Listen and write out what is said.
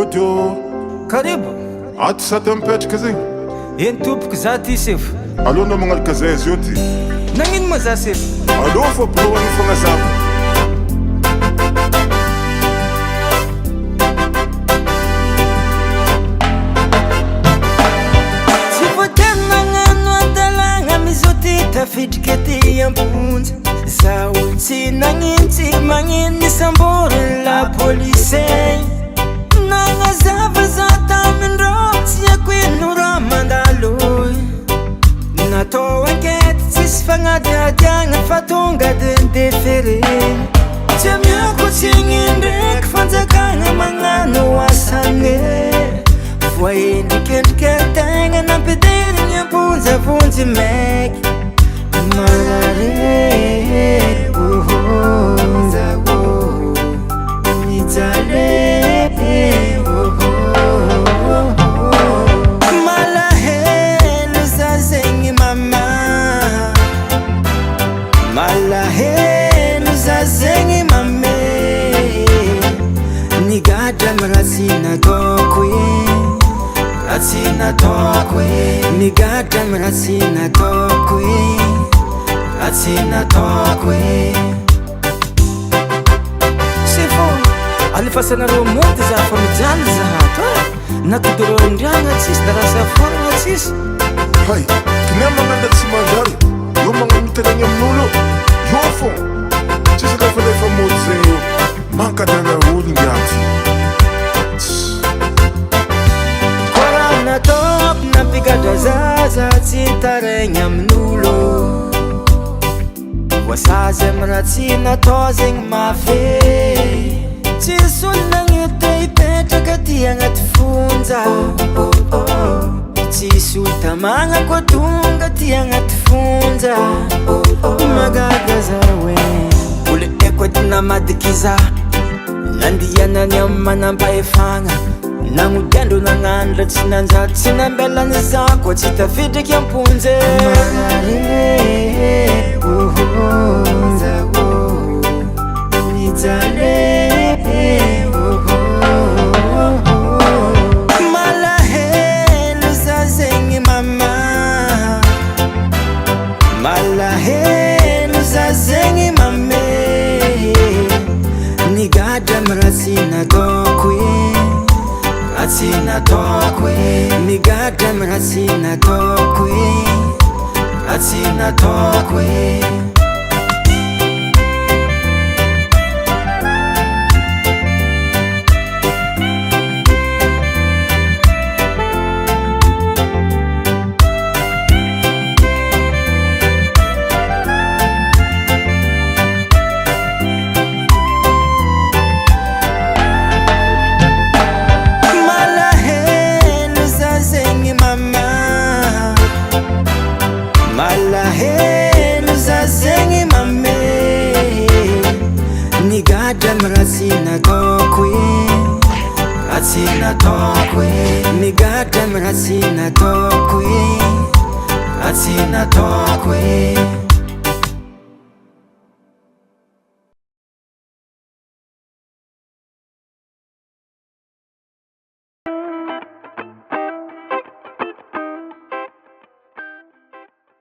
Odio Karibu. aty sady mipetraka zegny Eny tompoko za ty sefo. alona magnalaka zay izy io ty Nagnino ma za sefo? alô fa bilohan'ny fagnazava Tsy voatery nagnano adalagna mizoty tafidriky ty amponja. Za olo tsy nagnino tsy magnino nisambory la polisey. Nagnazava za tamindrô tsy haiko ino raha mandaloy. Natao enquête tsisy fagnadiadiagna fa tonga de ndefere. Tsy amiako tsy gn'indraiky fanjakagna magnano asane. Voaendrikendriky tegna nampidirigny amponja vonjy maiky. Marare nzago mijale malahelo za zegny mama. Malahelo za zegny mame. Nigadra amy raha tsy nataoko e, raha tsy nataoko e. Nigadra amy raha tsy nataoko e, raha tsy nataoko e. Sefo, alefasanareo monty za fa mijaly zahato e. Nakidorô andragna tsisy da raha saforagna tsisy. hay kina magnanda tsy manjary io magnamitegny amin'olo io fô tsisy lefalefa mody zegny io mankadana olo ngiaty Koraha nataoko nampigadra zaza tsy taraigny amin'olo. Voasazy amy raha tsy natao zegny mafe. Tsisy olo nagnety hipetraka ty agnaty fonja. Tsisy olo tamagna koa tonga ty agnaty fonja. Magaga za hoe olo eko edy namadiky za. Nandianany amy manampahefagna. Nagnodiandro nagnandra tsy nanjary tsy nambelany za koa tsy tafidriky amponje. Nzago mijale malahelo za zegny mama. Malahelo za zegny mame. Nigadra amy raha tsy nataoko e, raha tsy nataoko e. Nigadra amy raha tsy nataoko e, raha tsy nataoko e. Malahelo za zegny mame. Nigadra amy raha tsy nataoko e, raha tsy nataoko e. Nigadra amy raha tsy nataoko e, raha tsy nataoko e.